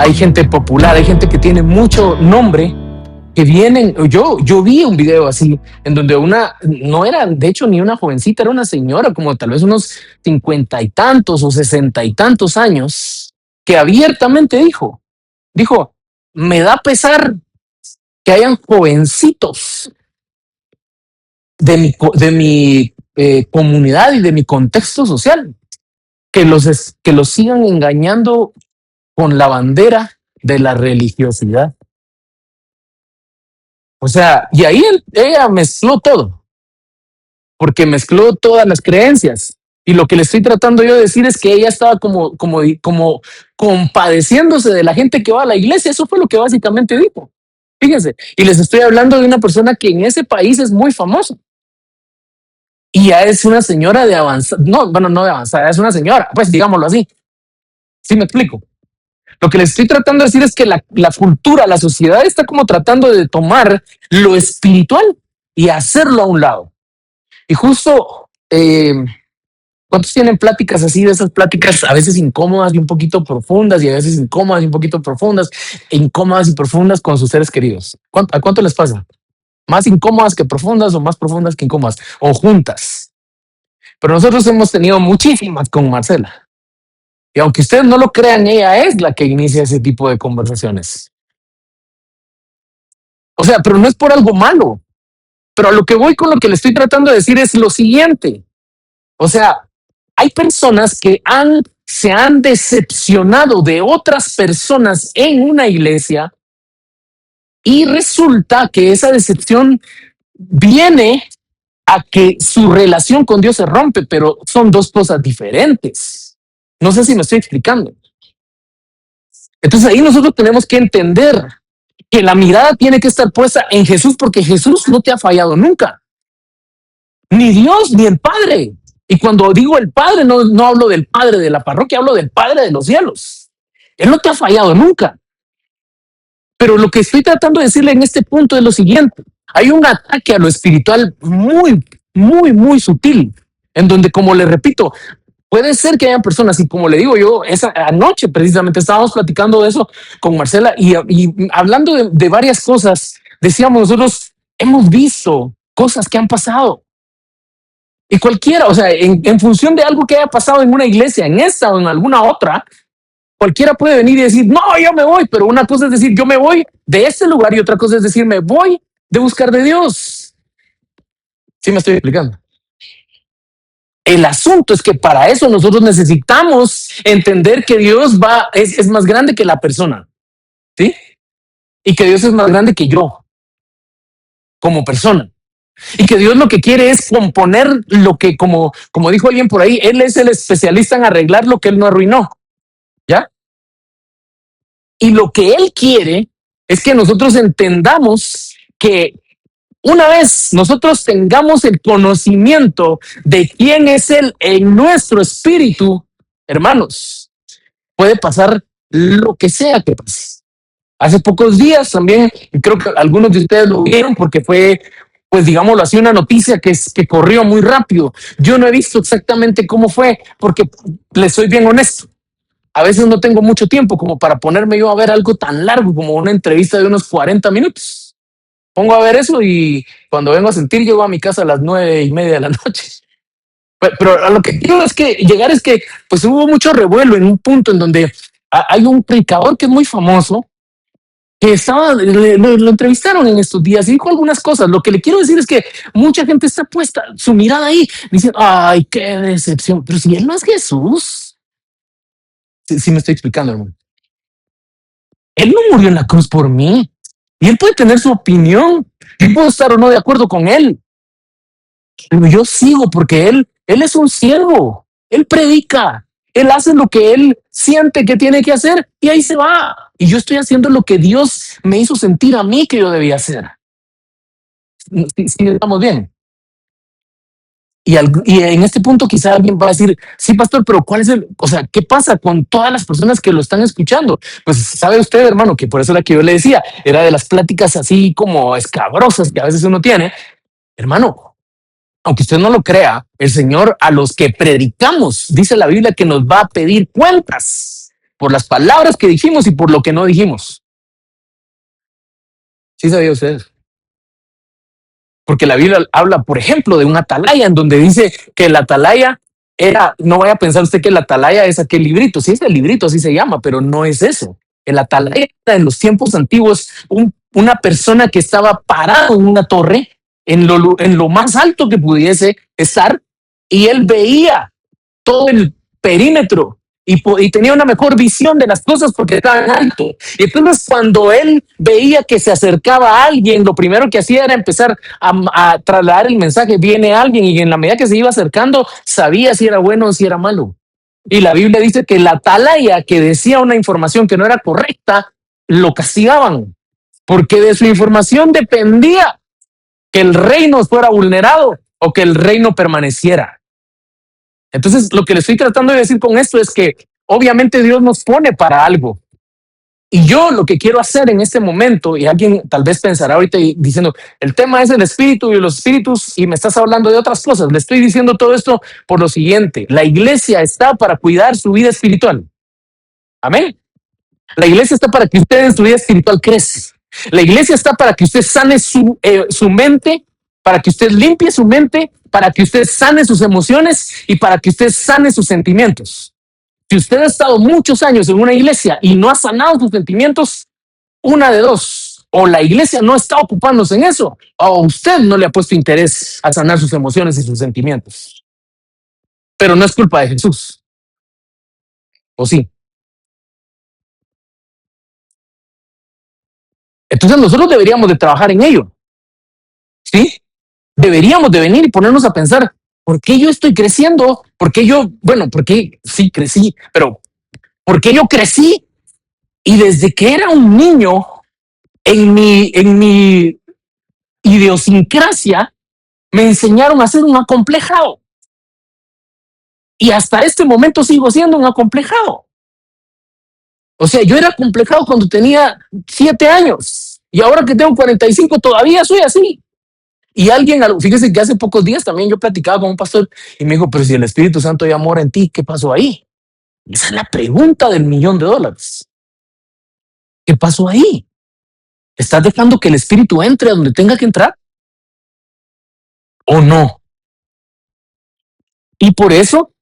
hay gente popular, hay gente que tiene mucho nombre, que vienen. Yo vi un video así, en donde no era de hecho ni una jovencita, era una señora como tal vez unos 50 y tantos o 60 y tantos años, que abiertamente dijo, me da pesar que hayan jovencitos de mi comunidad y de mi contexto social que los sigan engañando con la bandera de la religiosidad. O sea, y ahí ella mezcló todo, porque mezcló todas las creencias. Y lo que le estoy tratando yo de decir es que ella estaba como compadeciéndose de la gente que va a la iglesia. Eso fue lo que básicamente dijo. Fíjense, y les estoy hablando de una persona que en ese país es muy famosa. Y ya es una señora de avanzada, no de avanzada, es una señora, pues digámoslo así. ¿Sí me explico? Lo que les estoy tratando de decir es que la cultura, la sociedad está como tratando de tomar lo espiritual y hacerlo a un lado. Y justo, ¿cuántos tienen pláticas así, de esas pláticas a veces incómodas y un poquito profundas, y a veces incómodas y un poquito profundas, e incómodas y profundas con sus seres queridos? ¿A cuánto les pasa? ¿Más incómodas que profundas o más profundas que incómodas? O juntas. Pero nosotros hemos tenido muchísimas con Marcela. Y aunque ustedes no lo crean, ella es la que inicia ese tipo de conversaciones. O sea, pero no es por algo malo. Pero a lo que voy con lo que le estoy tratando de decir es lo siguiente. O sea, hay personas que se han decepcionado de otras personas en una iglesia, y resulta que esa decepción viene a que su relación con Dios se rompe, pero son dos cosas diferentes. No sé si me estoy explicando. Entonces ahí nosotros tenemos que entender que la mirada tiene que estar puesta en Jesús, porque Jesús no te ha fallado nunca. Ni Dios, ni el Padre. Y cuando digo el Padre, no hablo del Padre de la parroquia, hablo del Padre de los cielos. Él no te ha fallado nunca. Pero lo que estoy tratando de decirle en este punto es lo siguiente. Hay un ataque a lo espiritual muy, muy, muy sutil, en donde, como le repito, puede ser que hayan personas, y como le digo yo, esa anoche precisamente estábamos platicando de eso con Marcela, y hablando de varias cosas, decíamos nosotros, hemos visto cosas que han pasado. Y cualquiera, o sea, en función de algo que haya pasado en una iglesia, en esta o en alguna otra, cualquiera puede venir y decir, no, yo me voy. Pero una cosa es decir, yo me voy de este lugar, y otra cosa es decir, me voy de buscar de Dios. ¿Sí me estoy explicando? El asunto es que para eso nosotros necesitamos entender que Dios es más grande que la persona, ¿sí? Y que Dios es más grande que yo como persona. Y que Dios lo que quiere es componer lo que, como dijo alguien por ahí, Él es el especialista en arreglar lo que Él no arruinó. ¿Ya? Y lo que Él quiere es que nosotros entendamos que una vez nosotros tengamos el conocimiento de quién es Él en nuestro espíritu, hermanos, puede pasar lo que sea que pase. Hace pocos días también, y creo que algunos de ustedes lo vieron porque fue, pues digámoslo así, una noticia que corrió muy rápido. Yo no he visto exactamente cómo fue, porque les soy bien honesto. A veces no tengo mucho tiempo como para ponerme yo a ver algo tan largo como una entrevista de unos 40 minutos. Pongo a ver eso y cuando vengo a sentir, llego a mi casa a las 9:30 de la noche. Pero a lo que quiero es que pues hubo mucho revuelo en un punto en donde hay un predicador que es muy famoso, que lo entrevistaron en estos días y dijo algunas cosas. Lo que le quiero decir es que mucha gente está puesta su mirada ahí, diciendo, ay, qué decepción. Pero si Él no es Jesús. Sí me estoy explicando, hermano. Él no murió en la cruz por mí. Y Él puede tener su opinión. Yo puedo estar o no de acuerdo con Él. Pero yo sigo porque Él es un siervo. Él predica. Él hace lo que Él siente que tiene que hacer y ahí se va. Y yo estoy haciendo lo que Dios me hizo sentir a mí que yo debía hacer. Sí, estamos bien. Y en este punto quizá alguien va a decir, sí, pastor, pero ¿qué pasa con todas las personas que lo están escuchando? Pues sabe usted, hermano, que por eso era que yo le decía, era de las pláticas así como escabrosas que a veces uno tiene. Hermano, aunque usted no lo crea, el Señor a los que predicamos, dice la Biblia, que nos va a pedir cuentas. por las palabras que dijimos y por lo que no dijimos. ¿Sí sabía usted? Porque la Biblia habla, por ejemplo, de un atalaya, en donde dice que el atalaya era, no vaya a pensar usted que el atalaya es aquel librito, sí es el librito, así se llama, pero no es eso. El atalaya era en los tiempos antiguos una persona que estaba parado en una torre, en lo más alto que pudiese estar, y él veía todo el perímetro y tenía una mejor visión de las cosas porque estaba en alto. Y entonces cuando él veía que se acercaba a alguien, lo primero que hacía era empezar a trasladar el mensaje, viene alguien, y en la medida que se iba acercando, sabía si era bueno o si era malo. Y la Biblia dice que la atalaya que decía una información que no era correcta, lo castigaban, porque de su información dependía que el reino fuera vulnerado o que el reino permaneciera. Entonces, lo que le estoy tratando de decir con esto es que obviamente Dios nos pone para algo. Y yo lo que quiero hacer en este momento, y alguien tal vez pensará ahorita diciendo, el tema es el espíritu y los espíritus y me estás hablando de otras cosas. Le estoy diciendo todo esto por lo siguiente: la iglesia está para cuidar su vida espiritual. Amén. La iglesia está para que usted en su vida espiritual crezca. La iglesia está para que usted sane su mente, para que usted limpie su mente, para que usted sane sus emociones y para que usted sane sus sentimientos. Si usted ha estado muchos años en una iglesia y no ha sanado sus sentimientos, una de dos: o la iglesia no está ocupándose en eso, o usted no le ha puesto interés a sanar sus emociones y sus sentimientos. Pero no es culpa de Jesús, ¿o sí? Entonces nosotros deberíamos de trabajar en ello, ¿sí? Deberíamos de venir y ponernos a pensar, ¿por qué yo estoy creciendo? ¿Por qué yo, bueno, por qué sí crecí, pero por qué yo crecí? Y desde que era un niño, en mi idiosincrasia, me enseñaron a ser un acomplejado. Y hasta este momento sigo siendo un acomplejado. O sea, yo era acomplejado cuando tenía 7 años. Y ahora que tengo 45 todavía soy así. Y alguien, fíjese que hace pocos días también yo platicaba con un pastor y me dijo, pero si el Espíritu Santo ya mora en ti, ¿qué pasó ahí? Esa es la pregunta del $1,000,000. ¿Qué pasó ahí? ¿Estás dejando que el Espíritu entre a donde tenga que entrar o no? Y por eso,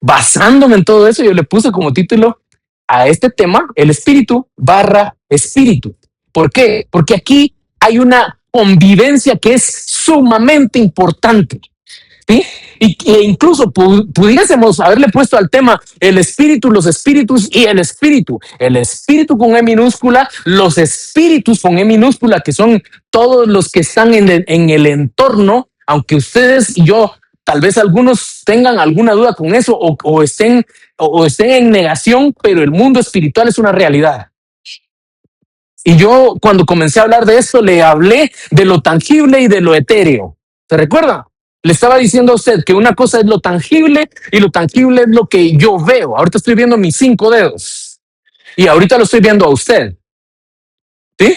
basándome en todo eso, yo le puse como título a este tema, el espíritu barra espíritu. ¿Por qué? Porque aquí hay una convivencia que es sumamente importante. ¿Sí? E incluso pudiésemos haberle puesto al tema el espíritu, los espíritus y el espíritu. El espíritu con E minúscula, los espíritus con E minúscula, que son todos los que están en el entorno, aunque ustedes y yo, tal vez algunos tengan alguna duda con eso o estén en negación, pero el mundo espiritual es una realidad. Y yo cuando comencé a hablar de esto, le hablé de lo tangible y de lo etéreo. ¿Se recuerda? Le estaba diciendo a usted que una cosa es lo tangible y lo tangible es lo que yo veo. Ahorita estoy viendo mis 5 dedos y ahorita lo estoy viendo a usted. ¿Sí?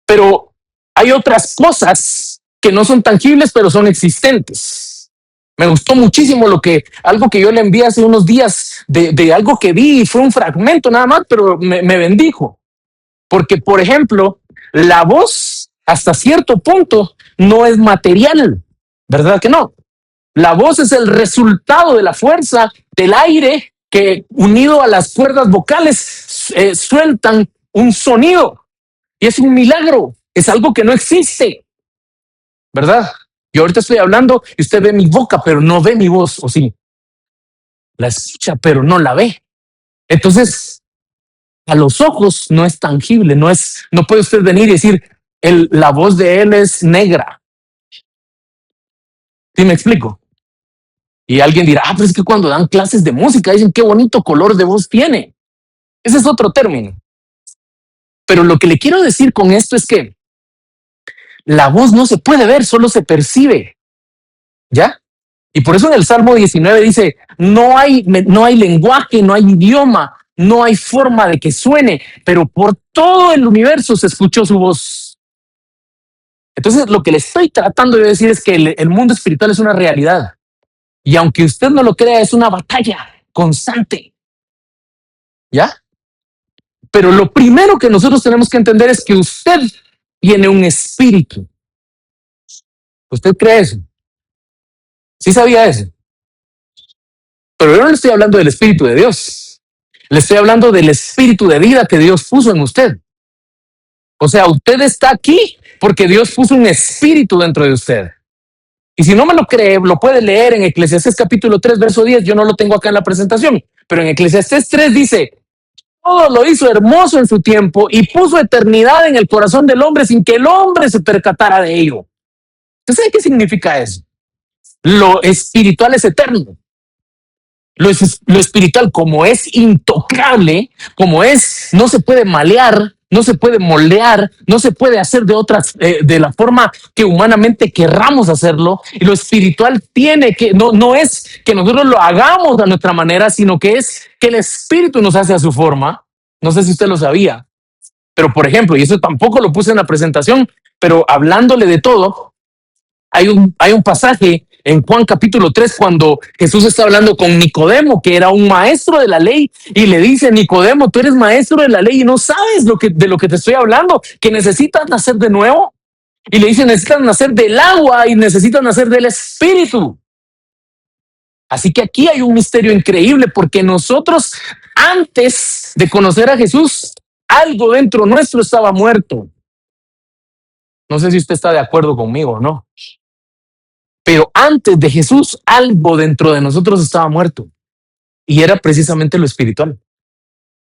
Pero hay otras cosas que no son tangibles, pero son existentes. Me gustó muchísimo algo que yo le envié hace unos días de algo que vi, fue un fragmento nada más, pero me bendijo. Porque, por ejemplo, la voz hasta cierto punto no es material, ¿verdad que no? La voz es el resultado de la fuerza del aire que, unido a las cuerdas vocales, sueltan un sonido. Y es un milagro, es algo que no existe, ¿verdad? Yo ahorita estoy hablando y usted ve mi boca, pero no ve mi voz, ¿o sí? La escucha, pero no la ve. Entonces, a los ojos no es tangible, no puede usted venir y decir, la voz de él es negra. ¿Sí me explico? Y alguien dirá, pero es que cuando dan clases de música dicen qué bonito color de voz tiene. Ese es otro término. Pero lo que le quiero decir con esto es que la voz no se puede ver, solo se percibe. ¿Ya? Y por eso en el Salmo 19 dice, no hay lenguaje, no hay idioma, no hay forma de que suene, pero por todo el universo se escuchó su voz. Entonces, lo que le estoy tratando de decir es que el mundo espiritual es una realidad. Y aunque usted no lo crea, es una batalla constante. ¿ya? Pero lo primero que nosotros tenemos que entender es que usted tiene un espíritu. ¿Usted cree eso? ¿Sí sabía eso? Pero yo no le estoy hablando del espíritu de Dios. Le estoy hablando del espíritu de vida que Dios puso en usted. O sea, usted está aquí porque Dios puso un espíritu dentro de usted. Y si no me lo cree, lo puede leer en Eclesiastés capítulo 3, verso 10. Yo no lo tengo acá en la presentación, pero en Eclesiastés 3 dice, todo lo hizo hermoso en su tiempo y puso eternidad en el corazón del hombre sin que el hombre se percatara de ello. ¿Usted sabe qué significa eso? Lo espiritual es eterno. Lo espiritual, como es intocable, como es, no se puede malear, no se puede moldear, no se puede hacer de otras, de la forma que humanamente querramos hacerlo. Y lo espiritual tiene que, no es que nosotros lo hagamos a nuestra manera, sino que es que el espíritu nos hace a su forma. No sé si usted lo sabía, pero por ejemplo, y eso tampoco lo puse en la presentación, pero hablándole de todo, hay un pasaje en Juan capítulo 3 cuando Jesús está hablando con Nicodemo, que era un maestro de la ley, y le dice, Nicodemo, tú eres maestro de la ley y no sabes de lo que te estoy hablando, que necesitas nacer de nuevo. Y le dice, necesitas nacer del agua y necesitas nacer del espíritu. Así que aquí hay un misterio increíble porque nosotros, antes de conocer a Jesús, algo dentro nuestro estaba muerto. No sé si usted está de acuerdo conmigo o no. Pero antes de Jesús, algo dentro de nosotros estaba muerto y era precisamente lo espiritual.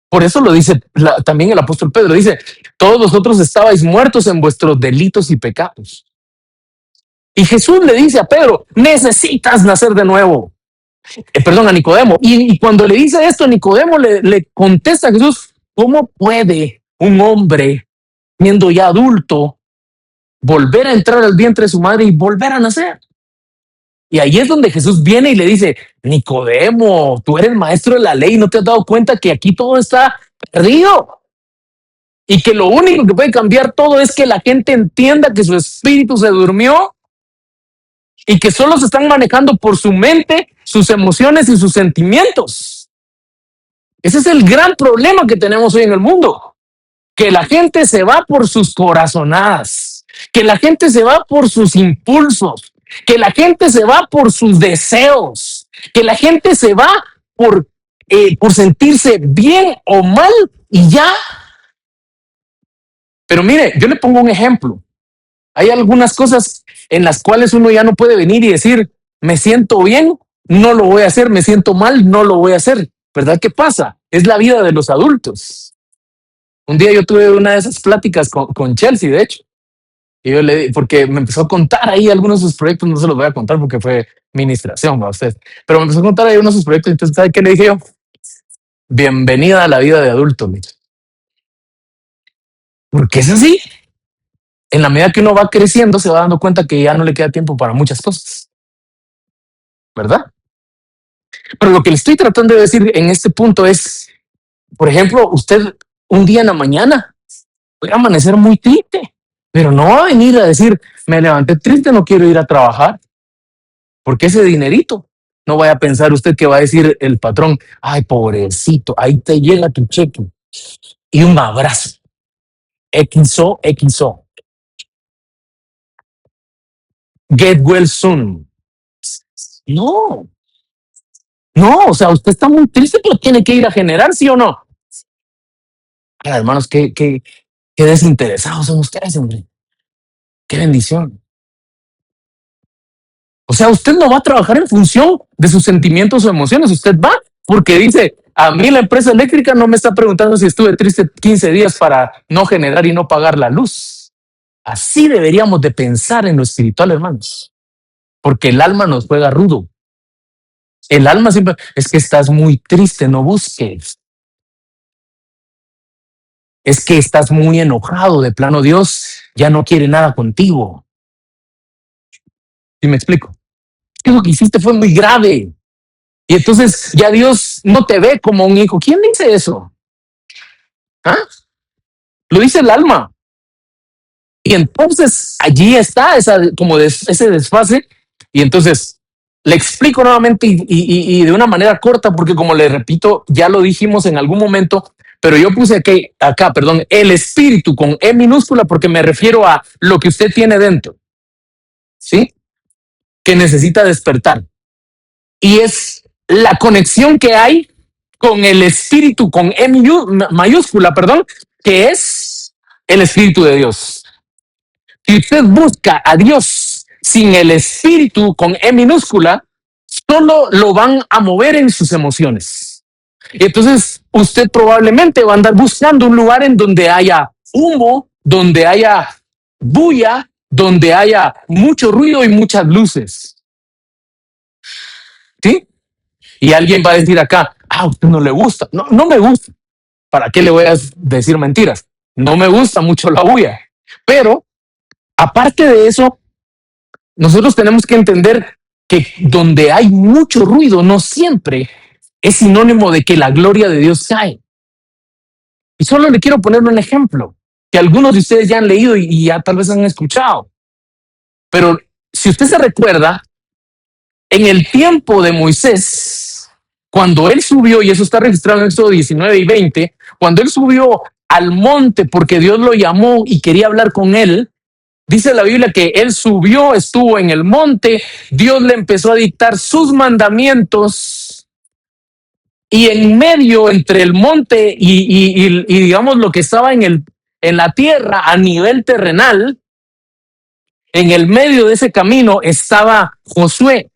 Por eso lo dice también el apóstol Pedro, dice, todos vosotros estabais muertos en vuestros delitos y pecados. Y Jesús le dice a Pedro, necesitas nacer de nuevo. Perdón, a Nicodemo. Y cuando le dice esto, Nicodemo le contesta a Jesús, ¿cómo puede un hombre, siendo ya adulto, volver a entrar al vientre de su madre y volver a nacer? Y ahí es donde Jesús viene y le dice, Nicodemo, tú eres maestro de la ley, ¿no te has dado cuenta que aquí todo está perdido? Y que lo único que puede cambiar todo es que la gente entienda que su espíritu se durmió y que solo se están manejando por su mente, sus emociones y sus sentimientos. Ese es el gran problema que tenemos hoy en el mundo, que la gente se va por sus corazonadas, que la gente se va por sus impulsos, que la gente se va por sus deseos, que la gente se va por sentirse bien o mal y ya. Pero mire, yo le pongo un ejemplo. Hay algunas cosas en las cuales uno ya no puede venir y decir, me siento bien, no lo voy a hacer, me siento mal, no lo voy a hacer. ¿Verdad? ¿Qué pasa? Es la vida de los adultos. Un día yo tuve una de esas pláticas con Chelsea, de hecho. Y yo porque me empezó a contar ahí algunos de sus proyectos, no se los voy a contar porque fue ministración a usted, pero me empezó a contar ahí unos de sus proyectos. Entonces, ¿sabe qué le dije yo? Bienvenida a la vida de adulto, mire. Porque es así. En la medida que uno va creciendo, se va dando cuenta que ya no le queda tiempo para muchas cosas, ¿verdad? Pero lo que le estoy tratando de decir en este punto es, por ejemplo, usted un día en la mañana puede amanecer muy triste, pero no va a venir a decir, me levanté triste, no quiero ir a trabajar, porque ese dinerito, no vaya a pensar usted que va a decir el patrón, ay, pobrecito, ahí te llega tu cheque y un abrazo, XO, get well soon. No, no, o sea, usted está muy triste, pero tiene que ir a generar, ¿sí o no? Ay, hermanos, qué desinteresados son ustedes, hombre. Qué bendición. O sea, usted no va a trabajar en función de sus sentimientos o emociones. Usted va porque dice, a mí la empresa eléctrica no me está preguntando si estuve triste 15 días para no generar y no pagar la luz. Así deberíamos de pensar en lo espiritual, hermanos. Porque el alma nos juega rudo. El alma siempre, es que estás muy triste, no busques. Es que estás muy enojado, de plano Dios ya no quiere nada contigo. ¿Sí me explico? Es que lo que hiciste fue muy grave. Y entonces ya Dios no te ve como un hijo. ¿Quién dice eso? ¿Ah? Lo dice el alma. Y entonces allí está ese desfase. Y entonces Le explico nuevamente y de una manera corta, porque como le repito, ya lo dijimos en algún momento, pero yo puse acá, perdón, el espíritu con E minúscula porque me refiero a lo que usted tiene dentro, ¿sí? Que necesita despertar. Y es la conexión que hay con el espíritu con E mayúscula, perdón, que es el espíritu de Dios. Si usted busca a Dios sin el espíritu con E minúscula, solo lo van a mover en sus emociones. Y entonces usted probablemente va a andar buscando un lugar en donde haya humo, donde haya bulla, donde haya mucho ruido y muchas luces. ¿Sí? Y alguien va a decir acá, a usted no le gusta. No, no me gusta. ¿Para qué le voy a decir mentiras? No me gusta mucho la bulla. Pero aparte de eso, nosotros tenemos que entender que donde hay mucho ruido no siempre es sinónimo de que la gloria de Dios cae. Y solo le quiero poner un ejemplo que algunos de ustedes ya han leído y ya tal vez han escuchado. Pero si usted se recuerda, en el tiempo de Moisés, cuando él subió, y eso está registrado en Éxodo 19 y 20, cuando él subió al monte porque Dios lo llamó y quería hablar con él, dice la Biblia que él subió, estuvo en el monte, Dios le empezó a dictar sus mandamientos y en medio entre el monte y digamos lo que estaba en la tierra a nivel terrenal, en el medio de ese camino estaba Josué,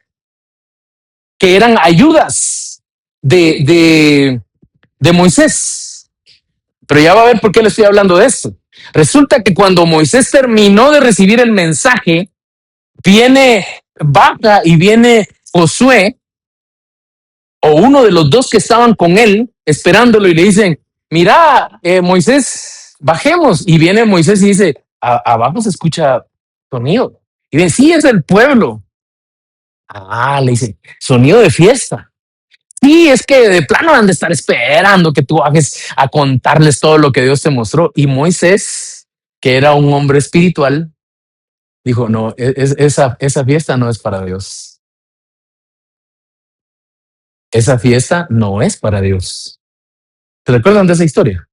que eran ayudas de Moisés. Pero ya va a ver por qué le estoy hablando de esto. Resulta que cuando Moisés terminó de recibir el mensaje, baja y viene Josué, o uno de los dos que estaban con él, esperándolo, y le dicen, mira, Moisés, bajemos. Y viene Moisés y dice, abajo se escucha sonido. Y dice, sí, es el pueblo. Le dice, sonido de fiesta. Sí, es que de plano han de estar esperando que tú bajes a contarles todo lo que Dios te mostró. Y Moisés, que era un hombre espiritual, dijo, no, esa fiesta no es para Dios. Esa fiesta no es para Dios. ¿Se recuerdan de esa historia?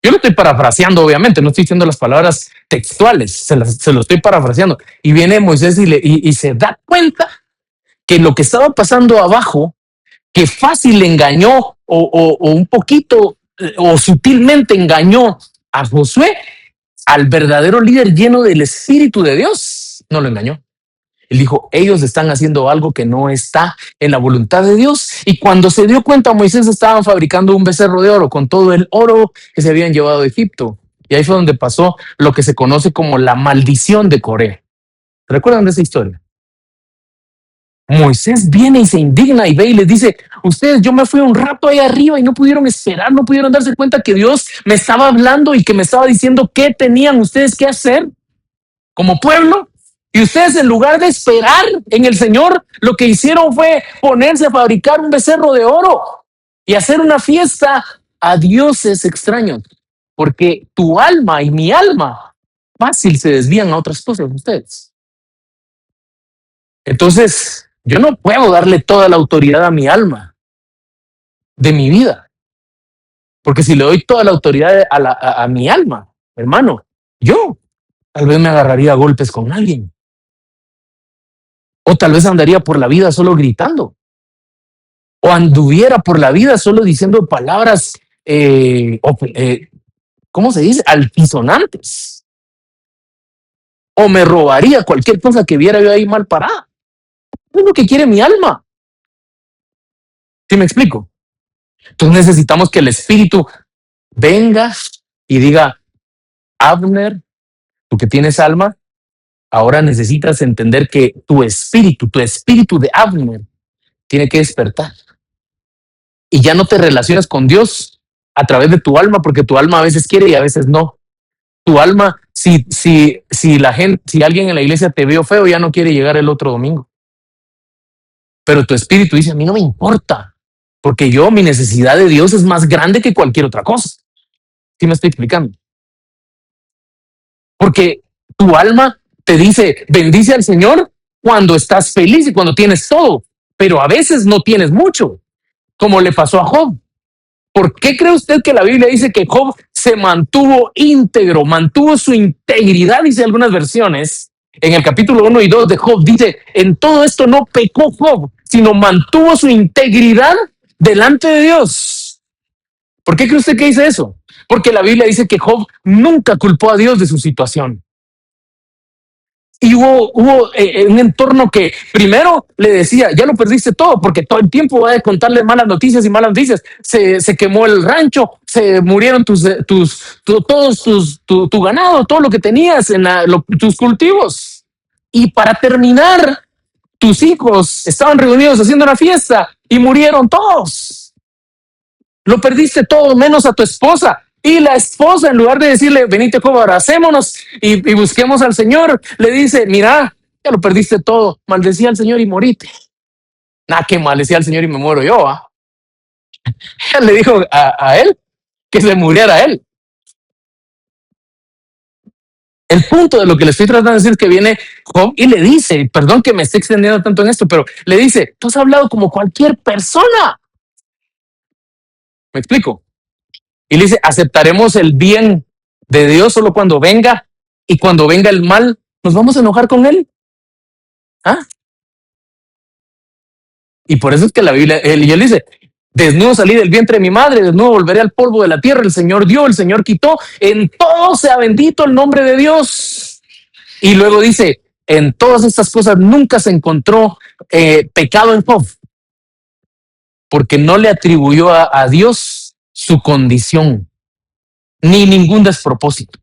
Yo lo estoy parafraseando, obviamente, no estoy diciendo las palabras textuales, se lo estoy parafraseando. Y viene Moisés y se da cuenta que lo que estaba pasando abajo, que fácil engañó o un poquito o sutilmente engañó a Josué, al verdadero líder lleno del Espíritu de Dios, no lo engañó. Él dijo, ellos están haciendo algo que no está en la voluntad de Dios. Y cuando se dio cuenta, Moisés estaban fabricando un becerro de oro con todo el oro que se habían llevado de Egipto. Y ahí fue donde pasó lo que se conoce como la maldición de Coré. ¿Recuerdan de esa historia? Moisés viene y se indigna y ve y les dice, ustedes, yo me fui un rato ahí arriba y no pudieron esperar, no pudieron darse cuenta que Dios me estaba hablando y que me estaba diciendo qué tenían ustedes que hacer como pueblo. Y ustedes, en lugar de esperar en el Señor, lo que hicieron fue ponerse a fabricar un becerro de oro y hacer una fiesta a dioses extraños, porque tu alma y mi alma fácil se desvían a otras cosas ustedes. Entonces, yo no puedo darle toda la autoridad a mi alma de mi vida, porque si le doy toda la autoridad a mi alma, hermano, yo tal vez me agarraría a golpes con alguien. O tal vez andaría por la vida solo gritando. O anduviera por la vida solo diciendo palabras, ¿cómo se dice? Altisonantes. O me robaría cualquier cosa que viera yo ahí mal parada. Es lo que quiere mi alma. ¿Sí me explico? Entonces necesitamos que el Espíritu venga y diga, Abner, tú que tienes alma, ahora necesitas entender que tu espíritu de Abner, tiene que despertar. Y ya no te relacionas con Dios a través de tu alma, porque tu alma a veces quiere y a veces no. Tu alma, si alguien en la iglesia te vio feo, ya no quiere llegar el otro domingo. Pero tu espíritu dice, a mí no me importa, porque mi necesidad de Dios es más grande que cualquier otra cosa. ¿Sí me estoy explicando? Porque tu alma te dice, bendice al Señor cuando estás feliz y cuando tienes todo. pero a veces no tienes mucho, como le pasó a Job. ¿Por qué cree usted que la Biblia dice que Job se mantuvo íntegro, mantuvo su integridad? Dice algunas versiones, en el capítulo 1 y 2 de Job, dice, en todo esto no pecó Job, sino mantuvo su integridad delante de Dios. ¿Por qué cree usted que dice eso? Porque la Biblia dice que Job nunca culpó a Dios de su situación. Y hubo un entorno que primero le decía, ya lo perdiste todo, porque todo el tiempo va a contarle malas noticias y malas noticias. Se quemó el rancho, se murieron tu ganado, todo lo que tenías en tus cultivos. Y para terminar, tus hijos estaban reunidos haciendo una fiesta y murieron todos. Lo perdiste todo, menos a tu esposa. Y la esposa, en lugar de decirle, venite, Job, abracémonos y busquemos al Señor, le dice, mira, ya lo perdiste todo, maldecía al Señor y morite. Nada, que maldecía al Señor y me muero yo. Le dijo a él que se muriera él. El punto de lo que le estoy tratando de decir es que viene Job y le dice, perdón que me esté extendiendo tanto en esto, pero le dice, tú has hablado como cualquier persona. ¿Me explico? Y le dice, aceptaremos el bien de Dios solo cuando venga, y cuando venga el mal, ¿nos vamos a enojar con él? ¿Ah? Y por eso es que la Biblia, él dice, desnudo salí del vientre de mi madre, desnudo volveré al polvo de la tierra, el Señor dio, el Señor quitó, en todo sea bendito el nombre de Dios. Y luego dice, en todas estas cosas nunca se encontró pecado en Job, porque no le atribuyó a Dios su condición, ni ningún despropósito.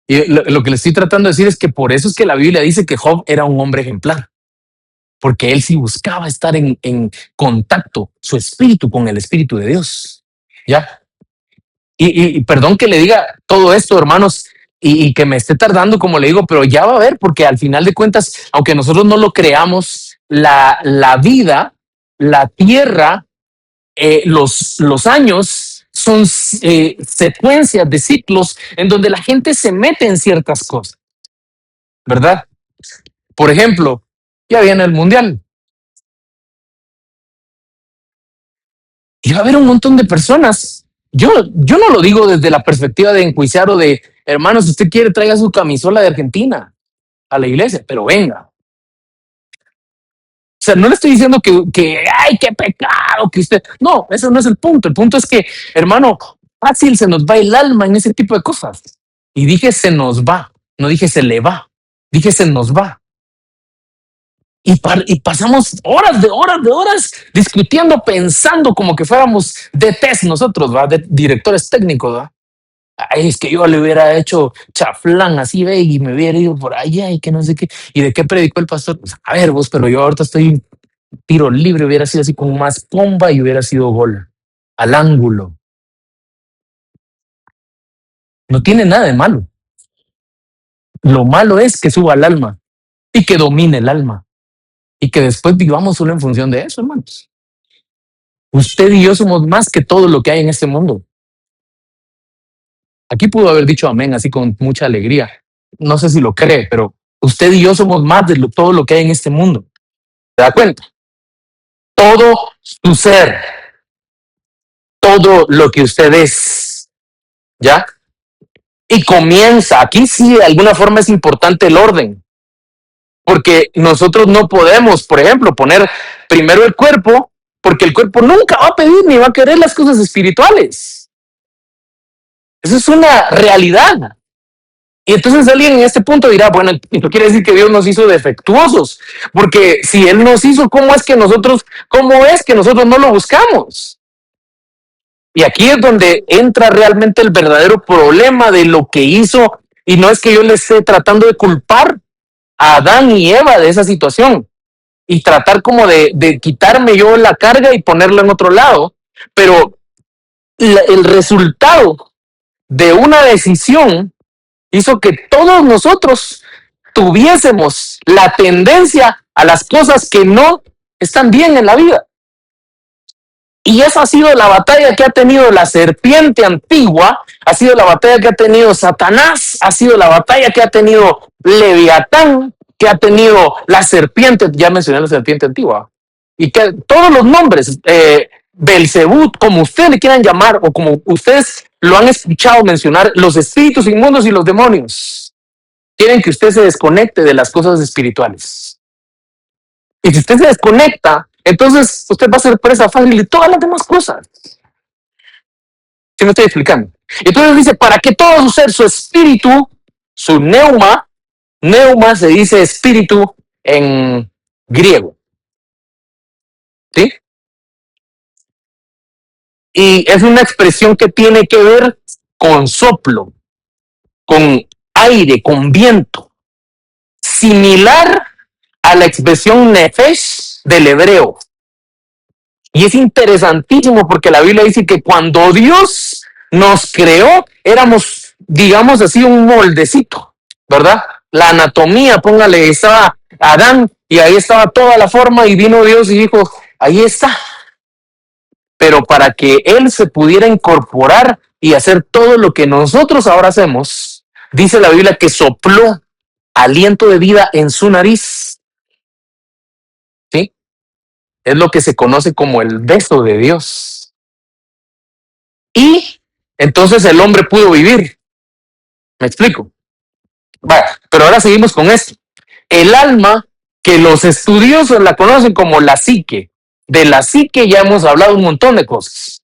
Y lo que le estoy tratando de decir es que por eso es que la Biblia dice que Job era un hombre ejemplar, porque él sí buscaba estar en contacto, su espíritu, con el espíritu de Dios. ¿Ya? Y perdón que le diga todo esto, hermanos, y que me esté tardando, como le digo, pero ya va a ver, porque al final de cuentas, aunque nosotros no lo creamos, la vida, la tierra, los años son secuencias de ciclos en donde la gente se mete en ciertas cosas, ¿verdad? Por ejemplo, ya viene el mundial y va a haber un montón de personas. Yo no lo digo desde la perspectiva de enjuiciar o de, hermanos, si usted quiere, traiga su camisola de Argentina a la iglesia, pero venga. O sea, no le estoy diciendo que ay, qué pecado, que usted. No, eso no es el punto. El punto es que, hermano, fácil se nos va el alma en ese tipo de cosas. Y dije se nos va, no dije se le va, dije se nos va. Y pasamos horas discutiendo, pensando como que fuéramos DTs nosotros, ¿va? De directores técnicos, ¿va? Ay, es que yo le hubiera hecho chaflán así, ve, y me hubiera ido por allá y que no sé qué. ¿Y de qué predicó el pastor? Pues, a ver, vos, pero yo ahorita estoy tiro libre, hubiera sido así con más bomba y hubiera sido gol al ángulo. No tiene nada de malo. Lo malo es que suba al alma y que domine el alma y que después vivamos solo en función de eso, hermanos. Usted y yo somos más que todo lo que hay en este mundo. Aquí pudo haber dicho amén así con mucha alegría. No sé si lo cree, pero usted y yo somos más de todo lo que hay en este mundo. ¿Se da cuenta? Todo su ser, todo lo que usted es, ¿ya? Y comienza, aquí sí, de alguna forma es importante el orden, porque nosotros no podemos, por ejemplo, poner primero el cuerpo, porque el cuerpo nunca va a pedir ni va a querer las cosas espirituales. Eso es una realidad. Y entonces alguien en este punto dirá, bueno, esto quiere decir que Dios nos hizo defectuosos, porque si Él nos hizo, cómo es que nosotros no lo buscamos? Y aquí es donde entra realmente el verdadero problema de lo que hizo, y no es que yo le esté tratando de culpar a Adán y Eva de esa situación y tratar como de quitarme yo la carga y ponerla en otro lado, pero el resultado de una decisión hizo que todos nosotros tuviésemos la tendencia a las cosas que no están bien en la vida. Y esa ha sido la batalla que ha tenido la serpiente antigua, ha sido la batalla que ha tenido Satanás, ha sido la batalla que ha tenido Leviatán, que ha tenido la serpiente, ya mencioné la serpiente antigua, y que todos los nombres, Belzebú, como ustedes le quieran llamar, o como ustedes lo han escuchado mencionar, los espíritus inmundos y los demonios, quieren que usted se desconecte de las cosas espirituales. Y si usted se desconecta, entonces usted va a ser presa fácil de todas las demás cosas. ¿Sí me estoy explicando? Entonces dice, para que todo su ser, su espíritu, su neuma se dice espíritu en griego. ¿Sí? Y es una expresión que tiene que ver con soplo, con aire, con viento, similar a la expresión nefesh del hebreo. Y es interesantísimo porque la Biblia dice que cuando Dios nos creó, éramos, digamos así, un moldecito, ¿verdad? La anatomía, póngale, estaba Adán y ahí estaba toda la forma y vino Dios y dijo, ahí está. Pero para que Él se pudiera incorporar y hacer todo lo que nosotros ahora hacemos, dice la Biblia que sopló aliento de vida en su nariz. ¿Sí? Es lo que se conoce como el beso de Dios. Y entonces el hombre pudo vivir. ¿Me explico? Bueno, pero ahora seguimos con esto. El alma, que los estudiosos la conocen como la psique. De la psique ya hemos hablado un montón de cosas.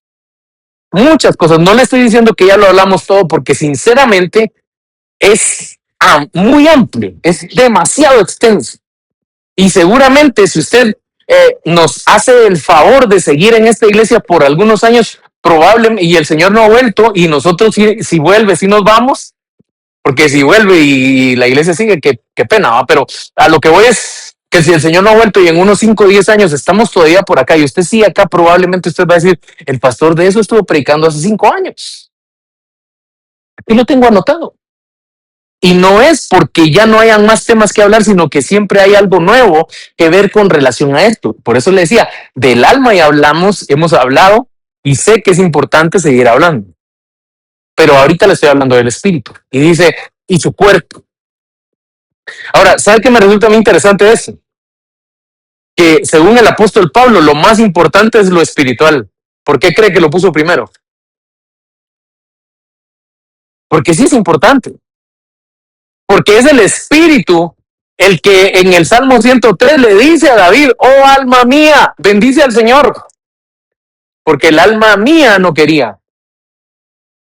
Muchas cosas. No le estoy diciendo que ya lo hablamos todo porque sinceramente es muy amplio, es demasiado extenso. Y seguramente si usted nos hace el favor de seguir en esta iglesia por algunos años, probablemente, y el Señor no ha vuelto, y nosotros si vuelve, si nos vamos, porque si vuelve y la iglesia sigue, qué pena, ¿va? Pero a lo que voy es que si el Señor no ha vuelto y en unos 5 o 10 años estamos todavía por acá y usted sigue acá, probablemente usted va a decir, el pastor de eso estuvo predicando hace 5 años. Y lo tengo anotado. Y no es porque ya no hayan más temas que hablar, sino que siempre hay algo nuevo que ver con relación a esto. Por eso le decía, del alma ya hemos hablado y sé que es importante seguir hablando. Pero ahorita le estoy hablando del espíritu. Y dice, y su cuerpo. Ahora, ¿sabe qué me resulta muy interesante eso? Que según el apóstol Pablo, lo más importante es lo espiritual. ¿Por qué cree que lo puso primero? Porque sí es importante. Porque es el espíritu el que en el Salmo 103 le dice a David, oh alma mía, bendice al Señor. Porque el alma mía no quería.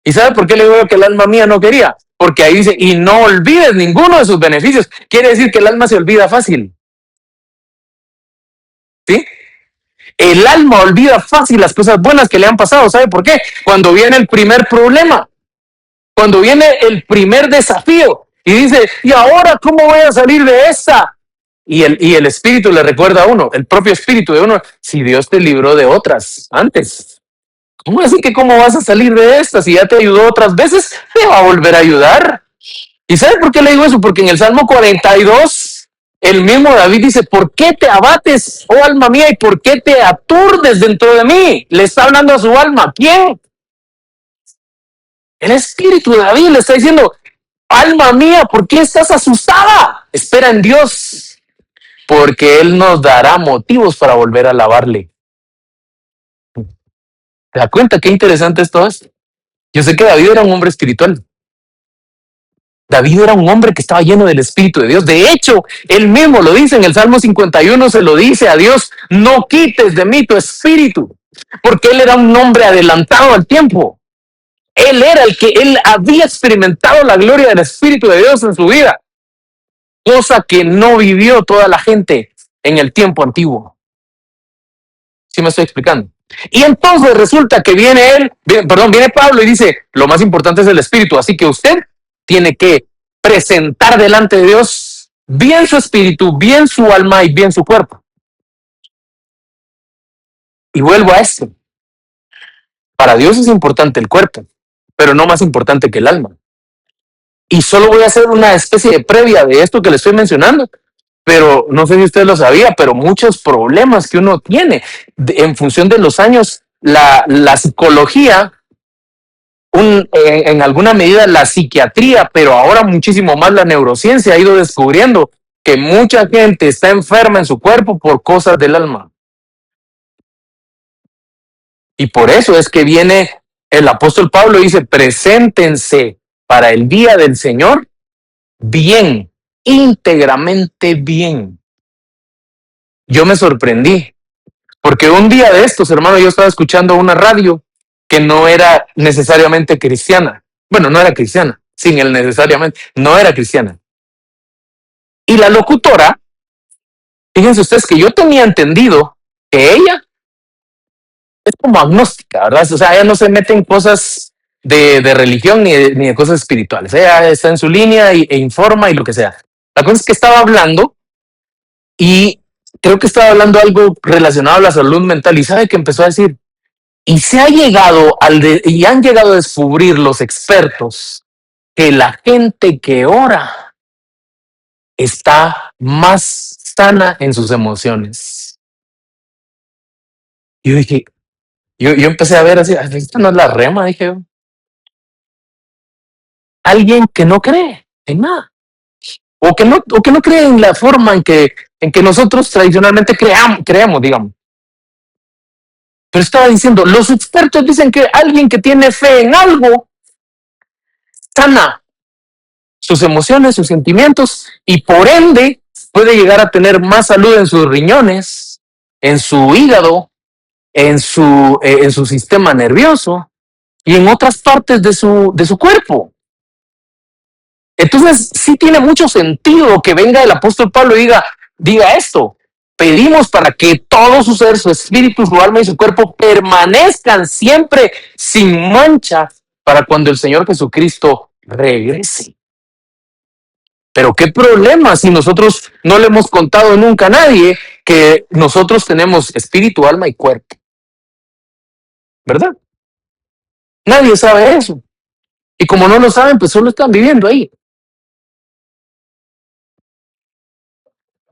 ¿Y sabe por qué le digo que el alma mía no quería? Porque ahí dice, y no olvides ninguno de sus beneficios. Quiere decir que el alma se olvida fácil. ¿Sí? El alma olvida fácil las cosas buenas que le han pasado. ¿Sabe por qué? Cuando viene el primer problema, cuando viene el primer desafío, y dice, ¿y ahora cómo voy a salir de esta? Y el espíritu le recuerda a uno, el propio espíritu de uno, si Dios te libró de otras antes. ¿Cómo así que cómo vas a salir de esta? Si ya te ayudó otras veces, te va a volver a ayudar. ¿Y sabes por qué le digo eso? Porque en el Salmo 42, el mismo David dice, ¿por qué te abates, oh alma mía, y por qué te aturdes dentro de mí? Le está hablando a su alma. ¿Quién? El espíritu de David le está diciendo, alma mía, ¿por qué estás asustada? Espera en Dios, porque Él nos dará motivos para volver a alabarle. ¿Te das cuenta qué interesante esto es? Yo sé que David era un hombre espiritual. David era un hombre que estaba lleno del Espíritu de Dios. De hecho, él mismo lo dice en el Salmo 51, se lo dice a Dios, no quites de mí tu espíritu, porque él era un hombre adelantado al tiempo. Él era él había experimentado la gloria del Espíritu de Dios en su vida, cosa que no vivió toda la gente en el tiempo antiguo. ¿Sí me estoy explicando? Y entonces resulta que viene Pablo y dice, lo más importante es el Espíritu, así que usted tiene que presentar delante de Dios bien su espíritu, bien su alma y bien su cuerpo. Y vuelvo a esto. Para Dios es importante el cuerpo, pero no más importante que el alma. Y solo voy a hacer una especie de previa de esto que le estoy mencionando, pero no sé si usted lo sabía, pero muchos problemas que uno tiene en función de los años, la psicología, en alguna medida la psiquiatría, pero ahora muchísimo más la neurociencia ha ido descubriendo que mucha gente está enferma en su cuerpo por cosas del alma. Y por eso es que viene el apóstol Pablo y dice, preséntense para el día del Señor bien, íntegramente bien. Yo me sorprendí, porque un día de estos, hermano, yo estaba escuchando una radio que no era necesariamente cristiana. Bueno, no era cristiana, sin el necesariamente, no era cristiana. Y la locutora, fíjense ustedes que yo tenía entendido que ella es como agnóstica, ¿verdad? O sea, ella no se mete en cosas de religión ni de cosas espirituales. Ella está en su línea e informa y lo que sea. La cosa es que estaba hablando y creo que estaba hablando algo relacionado a la salud mental y sabe que empezó a decir, y se ha llegado y han llegado a descubrir los expertos que la gente que ora está más sana en sus emociones. Y yo dije, yo empecé a ver así, esta no es la rema, dije yo. Alguien que no cree en nada. O que no cree en la forma en que nosotros tradicionalmente creemos, digamos. Pero estaba diciendo, los expertos dicen que alguien que tiene fe en algo sana sus emociones, sus sentimientos y por ende puede llegar a tener más salud en sus riñones, en su hígado, en su sistema nervioso y en otras partes de su cuerpo. Entonces, sí tiene mucho sentido que venga el apóstol Pablo y diga esto. Pedimos para que todo su ser, su espíritu, su alma y su cuerpo permanezcan siempre sin mancha para cuando el Señor Jesucristo regrese. Pero qué problema si nosotros no le hemos contado nunca a nadie que nosotros tenemos espíritu, alma y cuerpo. ¿Verdad? Nadie sabe eso. Y como no lo saben, pues solo están viviendo ahí.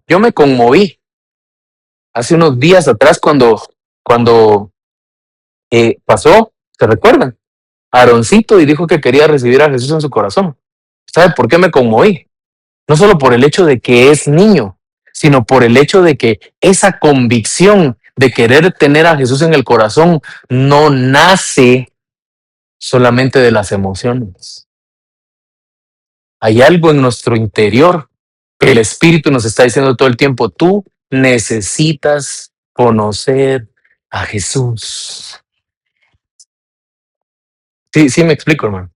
Yo me conmoví hace unos días atrás cuando pasó, ¿se recuerdan? Aaroncito y dijo que quería recibir a Jesús en su corazón. ¿Sabe por qué me conmoví? No solo por el hecho de que es niño, sino por el hecho de que esa convicción de querer tener a Jesús en el corazón no nace solamente de las emociones. Hay algo en nuestro interior que el Espíritu nos está diciendo todo el tiempo, tú necesitas conocer a Jesús. Sí, sí me explico, hermano.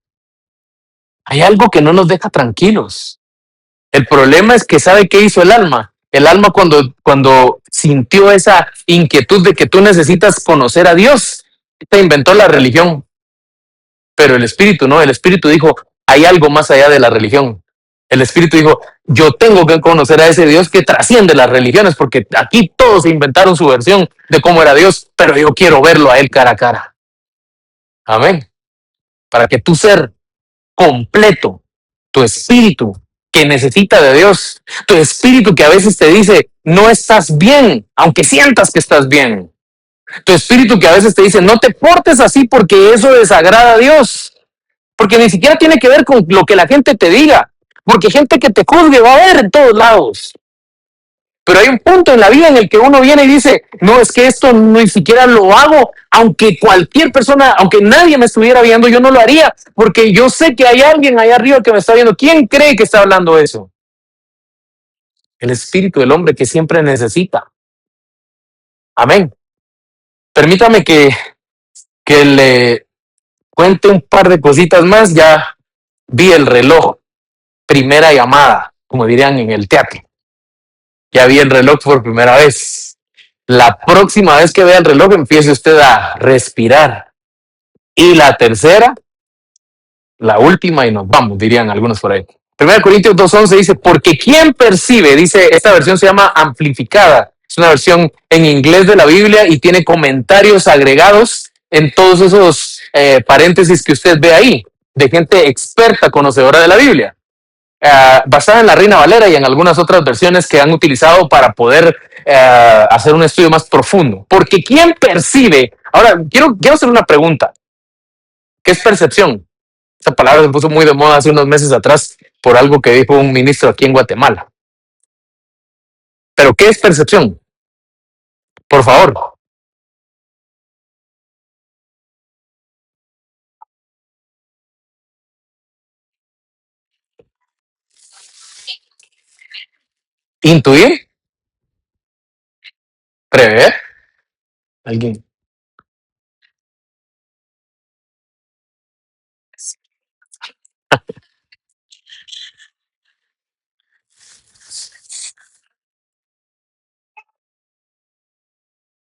Hay algo que no nos deja tranquilos. El problema es que ¿sabe qué hizo el alma? El alma cuando sintió esa inquietud de que tú necesitas conocer a Dios, te inventó la religión. Pero el espíritu no, el espíritu dijo, hay algo más allá de la religión. El espíritu dijo, yo tengo que conocer a ese Dios que trasciende las religiones, porque aquí todos inventaron su versión de cómo era Dios, pero yo quiero verlo a él cara a cara. Amén. Para que tu ser completo, tu espíritu que necesita de Dios, tu espíritu que a veces te dice, no estás bien, aunque sientas que estás bien. Tu espíritu que a veces te dice, no te portes así porque eso desagrada a Dios. Porque ni siquiera tiene que ver con lo que la gente te diga. Porque gente que te juzgue va a haber en todos lados. Pero hay un punto en la vida en el que uno viene y dice, no, es que esto ni siquiera lo hago, aunque cualquier persona, aunque nadie me estuviera viendo, yo no lo haría, porque yo sé que hay alguien allá arriba que me está viendo. ¿Quién cree que está hablando eso? El espíritu del hombre que siempre necesita. Amén. Permítame que le cuente un par de cositas más. Ya vi el reloj. Primera llamada, como dirían en el teatro. Ya vi el reloj por primera vez. La próxima vez que vea el reloj, empiece usted a respirar. Y la tercera, la última y nos vamos, dirían algunos por ahí. 1 Corintios 2:11 dice, porque ¿quién percibe? Dice, esta versión se llama amplificada. Es una versión en inglés de la Biblia y tiene comentarios agregados en todos esos paréntesis que usted ve ahí, de gente experta, conocedora de la Biblia. Basada en la Reina Valera y en algunas otras versiones que han utilizado para poder hacer un estudio más profundo. Porque ¿quién percibe? Ahora, quiero hacer una pregunta. ¿Qué es percepción? Esa palabra se puso muy de moda hace unos meses atrás por algo que dijo un ministro aquí en Guatemala. ¿Pero qué es percepción? Por favor. Intuir, prever, alguien.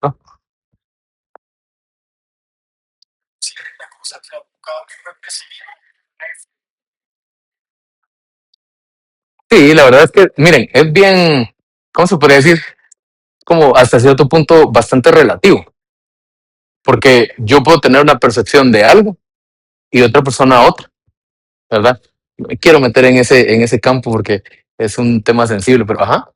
¿No? Sí, la verdad es que, miren, es bien, ¿cómo se podría decir? Como hasta cierto punto bastante relativo, porque yo puedo tener una percepción de algo y otra persona otra, ¿verdad? No me quiero meter en ese campo porque es un tema sensible, pero ajá.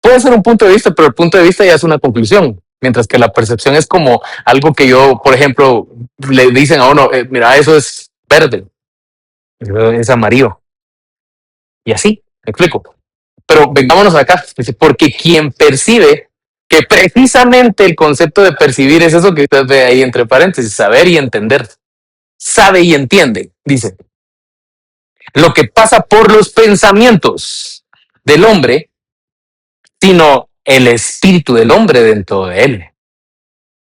Puede ser un punto de vista, pero el punto de vista ya es una conclusión. Mientras que la percepción es como algo que yo, por ejemplo, le dicen a uno, mira, eso es verde, eso es amarillo, y así, me explico. Pero vengámonos acá, dice, porque quien percibe, que precisamente el concepto de percibir es eso que usted ve ahí entre paréntesis, saber y entender, sabe y entiende, dice, lo que pasa por los pensamientos del hombre, sino el espíritu del hombre dentro de él.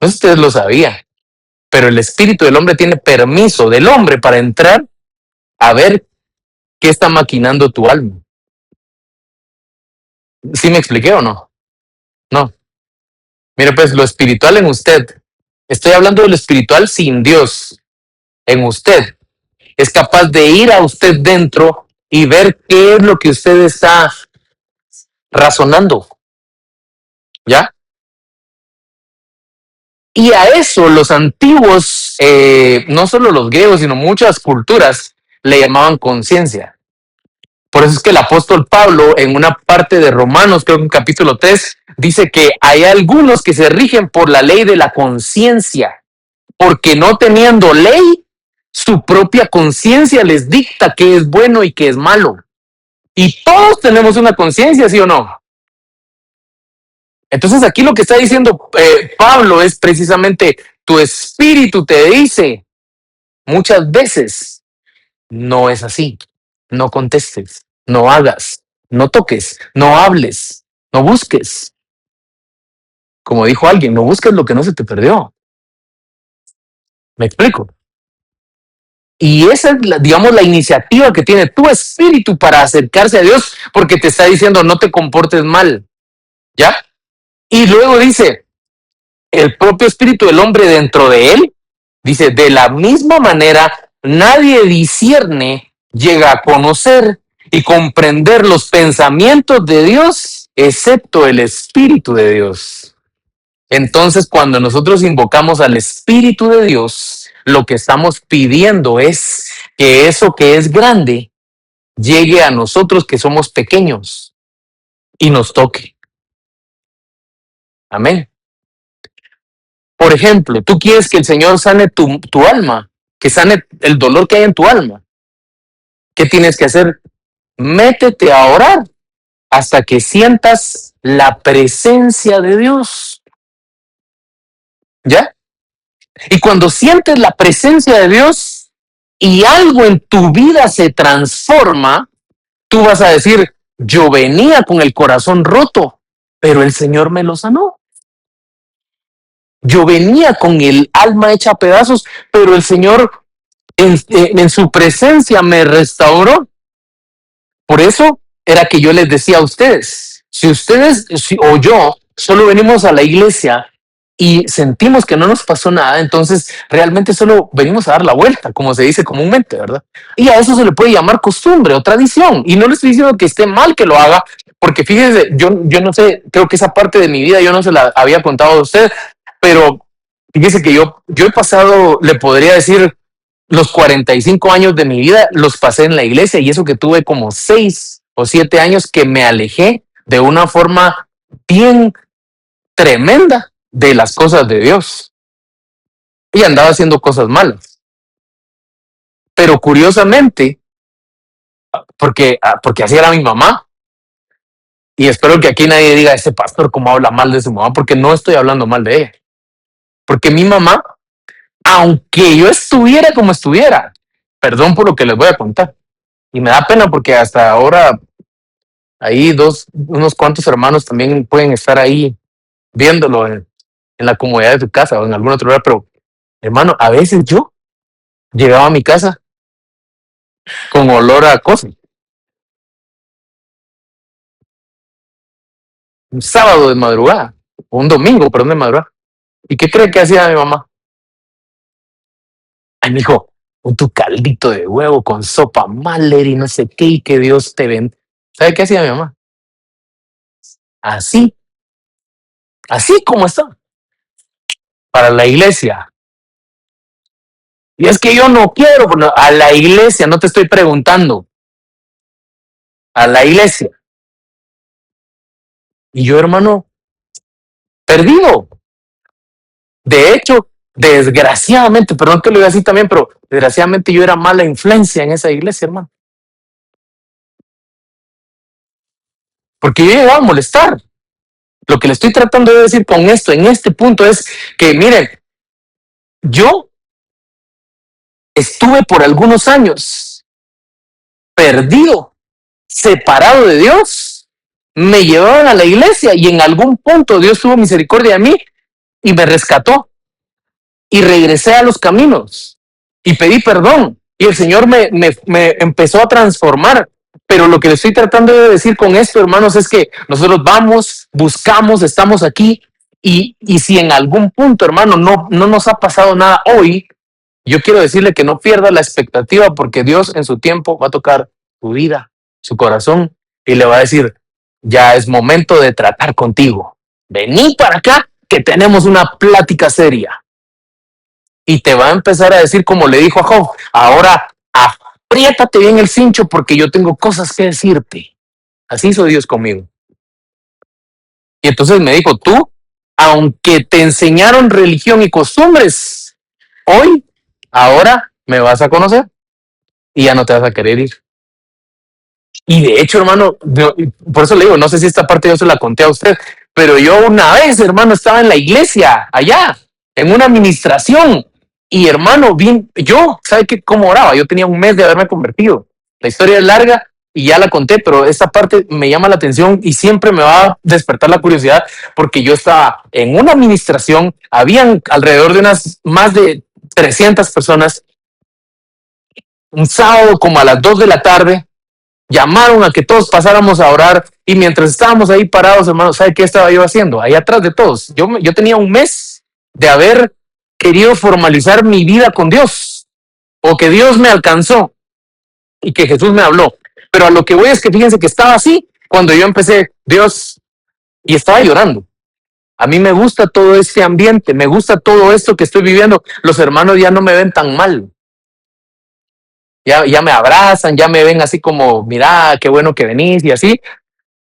No sé si ustedes lo sabían, pero el espíritu del hombre tiene permiso del hombre para entrar a ver qué está maquinando tu alma. ¿Sí me expliqué o no? No. Mire, pues lo espiritual en usted, estoy hablando de lo espiritual sin Dios, en usted, es capaz de ir a usted dentro y ver qué es lo que usted está razonando, ¿ya? Y a eso los antiguos, no solo los griegos, sino muchas culturas, le llamaban conciencia. Por eso es que el apóstol Pablo, en una parte de Romanos, creo que en capítulo 3, dice que hay algunos que se rigen por la ley de la conciencia, porque no teniendo ley, su propia conciencia les dicta qué es bueno y qué es malo. Y todos tenemos una conciencia, ¿sí o no? Entonces aquí lo que está diciendo Pablo es precisamente, tu espíritu te dice muchas veces, no es así, no contestes, no hagas, no toques, no hables, no busques. Como dijo alguien, no busques lo que no se te perdió. ¿Me explico? Y esa es, digamos, la iniciativa que tiene tu espíritu para acercarse a Dios, porque te está diciendo no te comportes mal, ¿ya? Y luego dice, el propio espíritu del hombre dentro de él, dice, de la misma manera, nadie discierne, llega a conocer y comprender los pensamientos de Dios, excepto el Espíritu de Dios. Entonces, cuando nosotros invocamos al Espíritu de Dios, lo que estamos pidiendo es que eso que es grande llegue a nosotros que somos pequeños y nos toque. Amén. Por ejemplo, tú quieres que el Señor sane tu alma, que sane el dolor que hay en tu alma. ¿Qué tienes que hacer? Métete a orar hasta que sientas la presencia de Dios. ¿Ya? Y cuando sientes la presencia de Dios y algo en tu vida se transforma, tú vas a decir, yo venía con el corazón roto, pero el Señor me lo sanó. Yo venía con el alma hecha a pedazos, pero el Señor en su presencia me restauró. Por eso era que yo les decía a ustedes, si ustedes o yo solo venimos a la iglesia y sentimos que no nos pasó nada, entonces realmente solo venimos a dar la vuelta, como se dice comúnmente, ¿verdad? Y a eso se le puede llamar costumbre o tradición. Y no le estoy diciendo que esté mal que lo haga, porque fíjese, yo no sé, creo que esa parte de mi vida yo no se la había contado a usted, pero fíjese que yo he pasado, le podría decir, los 45 años de mi vida los pasé en la iglesia y eso que tuve como 6 o 7 años que me alejé de una forma bien tremenda de las cosas de Dios y andaba haciendo cosas malas. Pero curiosamente, porque así era mi mamá, y espero que aquí nadie diga, ese pastor cómo habla mal de su mamá, porque no estoy hablando mal de ella. Porque mi mamá, aunque yo estuviera como estuviera, perdón por lo que les voy a contar, y me da pena porque hasta ahora ahí unos cuantos hermanos también pueden estar ahí viéndolo en la comodidad de tu casa o en algún otro lugar, pero hermano, a veces yo llegaba a mi casa con olor a cosa, un sábado de madrugada, o un domingo, perdón, de madrugada. ¿Y qué cree que hacía mi mamá? Ay, mi hijo, tu caldito de huevo con sopa Mahler y no sé qué, y que Dios te ven. ¿Sabe qué hacía mi mamá? Así, así como está, para la iglesia. Y es que yo no quiero, bueno, a la iglesia, no te estoy preguntando, a la iglesia. Y yo, hermano, perdido. De hecho, desgraciadamente, perdón que lo diga así también, pero desgraciadamente yo era mala influencia en esa iglesia, hermano. Porque yo llegaba a molestar. Lo que le estoy tratando de decir con esto, en este punto, es que, miren, yo estuve por algunos años perdido, separado de Dios. Me llevaban a la iglesia y en algún punto Dios tuvo misericordia de mí y me rescató y regresé a los caminos y pedí perdón y el Señor me empezó a transformar. Pero lo que le estoy tratando de decir con esto, hermanos, es que nosotros vamos, buscamos, estamos aquí y si en algún punto, hermano, no nos ha pasado nada hoy, yo quiero decirle que no pierda la expectativa porque Dios en su tiempo va a tocar su vida, su corazón y le va a decir, ya es momento de tratar contigo. Vení para acá que tenemos una plática seria. Y te va a empezar a decir como le dijo a Job, ahora apriétate bien el cincho porque yo tengo cosas que decirte. Así hizo Dios conmigo. Y entonces me dijo, tú, aunque te enseñaron religión y costumbres, hoy, ahora me vas a conocer y ya no te vas a querer ir. Y de hecho, hermano, por eso le digo, no sé si esta parte yo se la conté a usted, pero yo una vez, hermano, estaba en la iglesia, allá, en una administración, y hermano, bien, yo, ¿sabe qué? ¿Cómo oraba? Yo tenía un mes de haberme convertido. La historia es larga y ya la conté, pero esta parte me llama la atención y siempre me va a despertar la curiosidad porque yo estaba en una administración, habían alrededor de unas más de 300 personas, un sábado como a las 2 de la tarde, llamaron a que todos pasáramos a orar y mientras estábamos ahí parados, hermanos, ¿sabe qué estaba yo haciendo? Ahí atrás de todos. Yo tenía un mes de haber querido formalizar mi vida con Dios o que Dios me alcanzó y que Jesús me habló. Pero a lo que voy es que fíjense que estaba así cuando yo empecé, Dios, y estaba llorando. A mí me gusta todo este ambiente, me gusta todo esto que estoy viviendo. Los hermanos ya no me ven tan mal. Ya me abrazan, ya me ven así como, mira, qué bueno que venís y así.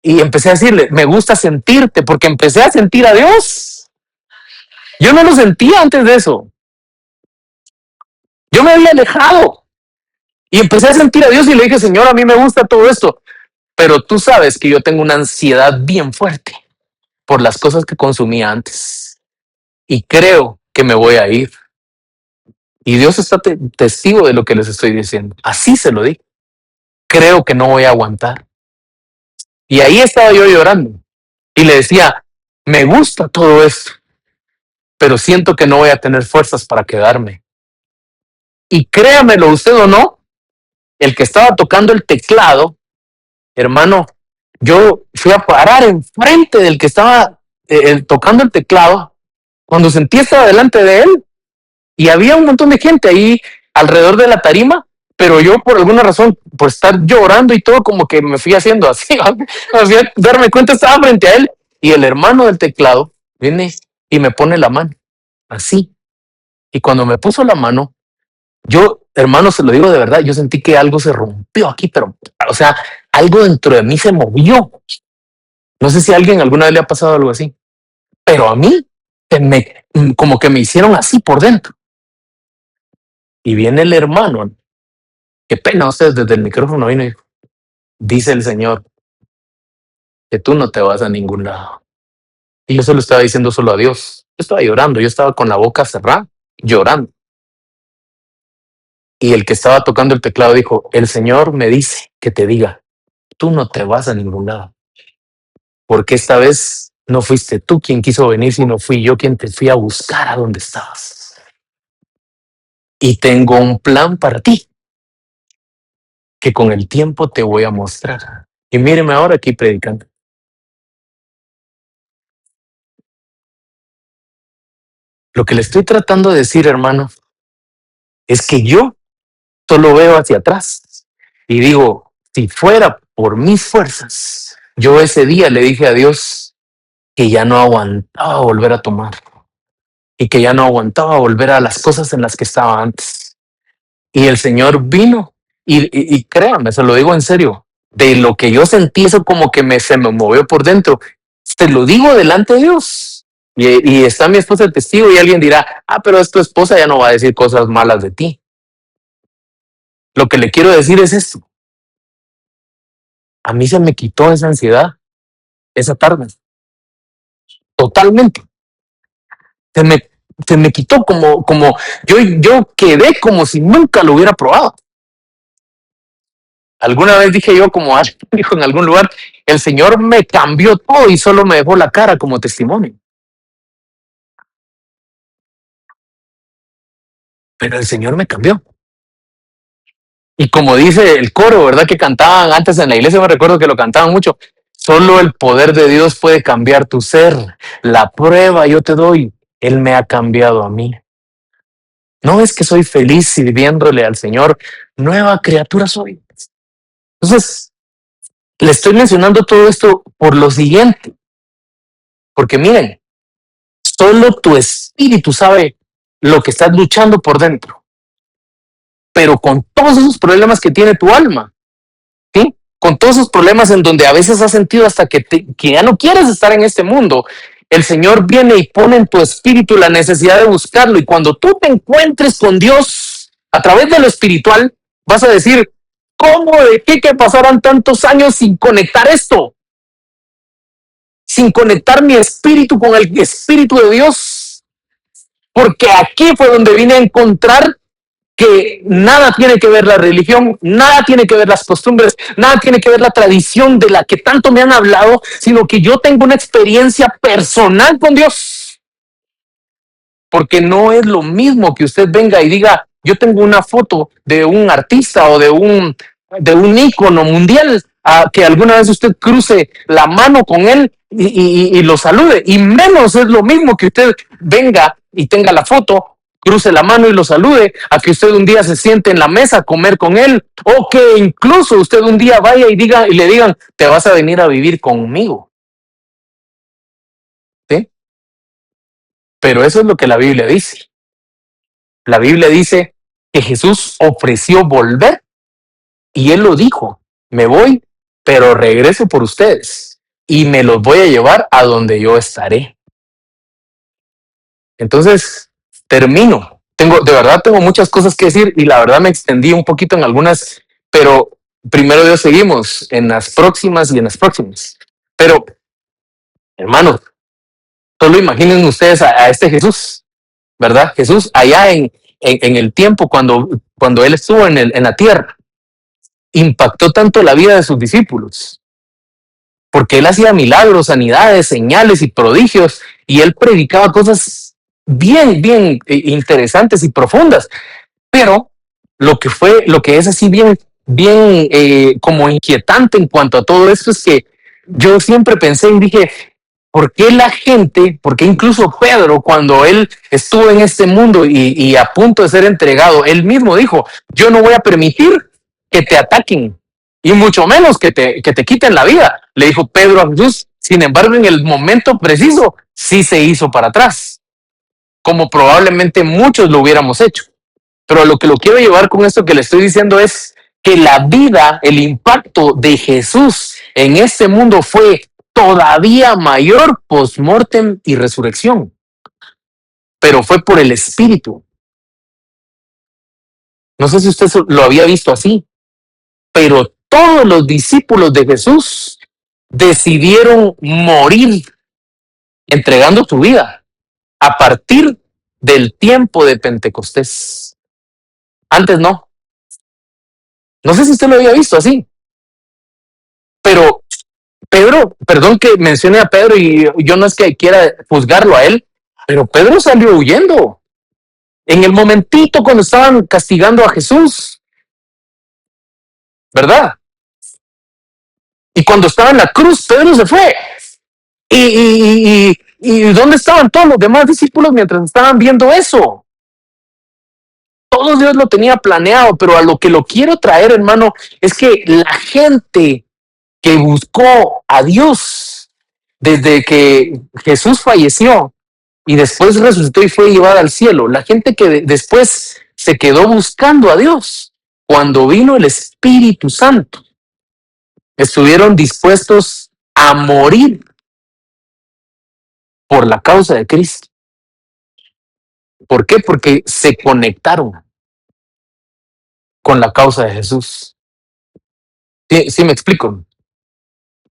Y empecé a decirle, me gusta sentirte, porque empecé a sentir a Dios. Yo no lo sentía antes de eso. Yo me había alejado y empecé a sentir a Dios y le dije, Señor, a mí me gusta todo esto, pero tú sabes que yo tengo una ansiedad bien fuerte por las cosas que consumía antes y creo que me voy a ir. Y Dios está testigo de lo que les estoy diciendo. Así se lo di. Creo que no voy a aguantar. Y ahí estaba yo llorando y le decía, me gusta todo esto, pero siento que no voy a tener fuerzas para quedarme. Y créamelo usted o no, el que estaba tocando el teclado, hermano, yo fui a parar enfrente del que estaba tocando el teclado cuando sentí estar delante de él y había un montón de gente ahí alrededor de la tarima, pero yo por alguna razón, por estar llorando y todo, como que me fui haciendo así, darme cuenta, estaba frente a él y el hermano del teclado viene y me pone la mano, así. Y cuando me puso la mano, yo, hermano, se lo digo de verdad, yo sentí que algo se rompió aquí, pero, o sea, algo dentro de mí se movió. No sé si a alguien alguna vez le ha pasado algo así, pero a mí, como que me hicieron así por dentro. Y viene el hermano, qué pena ustedes desde el micrófono vino y dijo, dice el Señor que tú no te vas a ningún lado. Y yo se lo estaba diciendo solo a Dios. Yo estaba llorando, yo estaba con la boca cerrada, llorando. Y el que estaba tocando el teclado dijo, el Señor me dice que te diga tú no te vas a ningún lado. Porque esta vez no fuiste tú quien quiso venir, sino fui yo quien te fui a buscar a donde estabas. Y tengo un plan para ti que con el tiempo te voy a mostrar. Y míreme ahora aquí predicando. Lo que le estoy tratando de decir, hermano, es que yo solo veo hacia atrás y digo, si fuera por mis fuerzas, yo ese día le dije a Dios que ya no aguantaba volver a tomar y que ya no aguantaba volver a las cosas en las que estaba antes. Y el Señor vino y créame, se lo digo en serio, de lo que yo sentí, eso como que se me movió por dentro. Te lo digo delante de Dios. Y está mi esposa el testigo y alguien dirá, pero es tu esposa, ya no va a decir cosas malas de ti. Lo que le quiero decir es esto. A mí se me quitó esa ansiedad esa tarde. Totalmente. Se me, se me quitó como yo quedé como si nunca lo hubiera probado. Alguna vez dije yo, como alguien dijo en algún lugar, el Señor me cambió todo y solo me dejó la cara como testimonio. Pero el Señor me cambió. Y como dice el coro, ¿verdad? Que cantaban antes en la iglesia, me recuerdo que lo cantaban mucho. Solo el poder de Dios puede cambiar tu ser. La prueba yo te doy. Él me ha cambiado a mí. No es que soy feliz sirviéndole al Señor. Nueva criatura soy. Entonces, le estoy mencionando todo esto por lo siguiente. Porque miren, solo tu espíritu sabe lo que estás luchando por dentro. Pero con todos esos problemas que tiene tu alma, ¿sí? Con todos esos problemas en donde a veces has sentido hasta que ya no quieres estar en este mundo, el Señor viene y pone en tu espíritu la necesidad de buscarlo. Y cuando tú te encuentres con Dios a través de lo espiritual, vas a decir, ¿cómo de qué que pasaran tantos años sin conectar esto? Sin conectar mi espíritu con el espíritu de Dios. Porque aquí fue donde vine a encontrar que nada tiene que ver la religión, nada tiene que ver las costumbres, nada tiene que ver la tradición de la que tanto me han hablado, sino que yo tengo una experiencia personal con Dios. Porque no es lo mismo que usted venga y diga, yo tengo una foto de un artista o de un ícono mundial, a que alguna vez usted cruce la mano con él y lo salude. Y menos es lo mismo que usted venga y tenga la foto, cruce la mano y lo salude, a que usted un día se siente en la mesa a comer con él, o que incluso usted un día vaya y le digan, te vas a venir a vivir conmigo. ¿Sí? Pero eso es lo que la Biblia dice. La Biblia dice que Jesús ofreció volver y él lo dijo, me voy, pero regreso por ustedes y me los voy a llevar a donde yo estaré. Entonces, termino. De verdad tengo muchas cosas que decir y la verdad me extendí un poquito en algunas, pero primero Dios seguimos en las próximas y en las próximas. Pero, hermanos, solo imaginen ustedes a este Jesús, ¿verdad? Jesús allá en el tiempo cuando él estuvo en la tierra, impactó tanto la vida de sus discípulos, porque él hacía milagros, sanidades, señales y prodigios, y él predicaba cosas bien interesantes y profundas. Pero lo que es así bien como inquietante en cuanto a todo esto es que yo siempre pensé y dije, ¿por qué la gente, por qué incluso Pedro, cuando él estuvo en este mundo y a punto de ser entregado, él mismo dijo, yo no voy a permitir que te ataquen y mucho menos que te quiten la vida? Le dijo Pedro a Jesús. Sin embargo, en el momento preciso, sí se hizo para atrás, como probablemente muchos lo hubiéramos hecho. Pero lo que lo quiero llevar con esto que le estoy diciendo es que la vida, el impacto de Jesús en este mundo fue todavía mayor post-mortem y resurrección. Pero fue por el Espíritu. No sé si usted lo había visto así, pero todos los discípulos de Jesús decidieron morir entregando su vida a partir del tiempo de Pentecostés. Antes no. No sé si usted lo había visto así. Pero Pedro, perdón que mencione a Pedro y yo no es que quiera juzgarlo a él, pero Pedro salió huyendo. En el momentito cuando estaban castigando a Jesús, ¿verdad? Y cuando estaba en la cruz, Pedro se fue. ¿Y dónde estaban todos los demás discípulos mientras estaban viendo eso? Todo Dios lo tenía planeado, pero a lo que lo quiero traer, hermano, es que la gente que buscó a Dios desde que Jesús falleció y después resucitó y fue llevada al cielo, la gente que después se quedó buscando a Dios, cuando vino el Espíritu Santo, estuvieron dispuestos a morir por la causa de Cristo. ¿Por qué? Porque se conectaron con la causa de Jesús. ¿Sí me explico?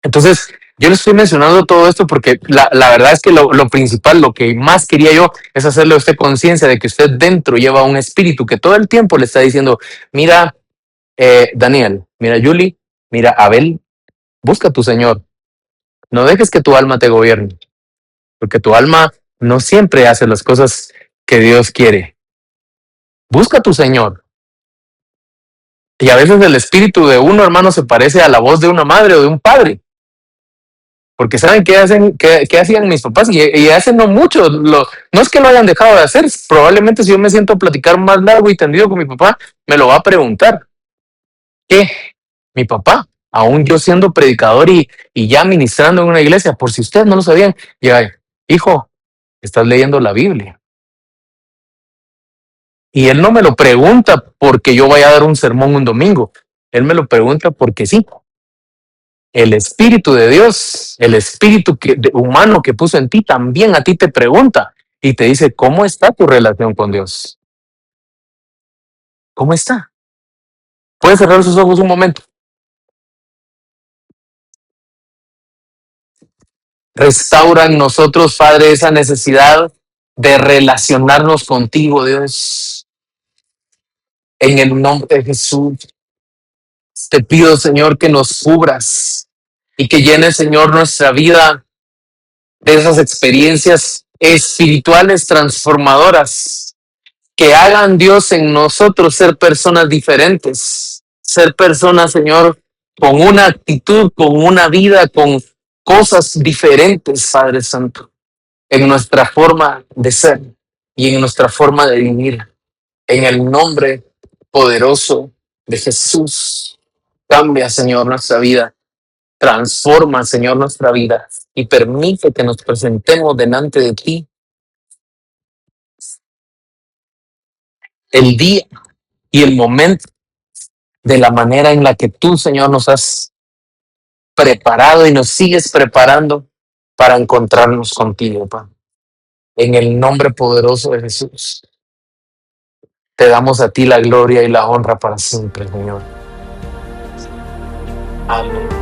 Entonces, yo le estoy mencionando todo esto porque la verdad es que lo principal, lo que más quería yo es hacerle a usted conciencia de que usted dentro lleva un espíritu que todo el tiempo le está diciendo, mira, Daniel, mira, Julie, mira, Abel, busca a tu Señor. No dejes que tu alma te gobierne, porque tu alma no siempre hace las cosas que Dios quiere. Busca a tu Señor. Y a veces el espíritu de uno, hermano, se parece a la voz de una madre o de un padre. Porque saben qué hacían mis papás y hacen no mucho. No es que lo hayan dejado de hacer. Probablemente si yo me siento a platicar más largo y tendido con mi papá, me lo va a preguntar. ¿Qué? Mi papá, aún yo siendo predicador y ya ministrando en una iglesia, por si ustedes no lo sabían, ya, hijo, estás leyendo la Biblia. Y él no me lo pregunta porque yo vaya a dar un sermón un domingo. Él me lo pregunta porque sí. El Espíritu de Dios, el Espíritu humano que puso en ti, también a ti te pregunta y te dice, ¿cómo está tu relación con Dios? ¿Cómo está? ¿Puedes cerrar sus ojos un momento? Restaura en nosotros, Padre, esa necesidad de relacionarnos contigo, Dios. En el nombre de Jesús, te pido, Señor, que nos cubras y que llenes, Señor, nuestra vida de esas experiencias espirituales transformadoras que hagan, Dios, en nosotros ser personas diferentes, ser personas, Señor, con una actitud, con una vida, con cosas diferentes, Padre Santo, en nuestra forma de ser y en nuestra forma de vivir. En el nombre poderoso de Jesús, cambia, Señor, nuestra vida. Transforma, Señor, nuestra vida y permite que nos presentemos delante de ti el día y el momento de la manera en la que tú, Señor, nos has preparado y nos sigues preparando para encontrarnos contigo, Padre. En el nombre poderoso de Jesús, te damos a ti la gloria y la honra para siempre, Señor. Amén.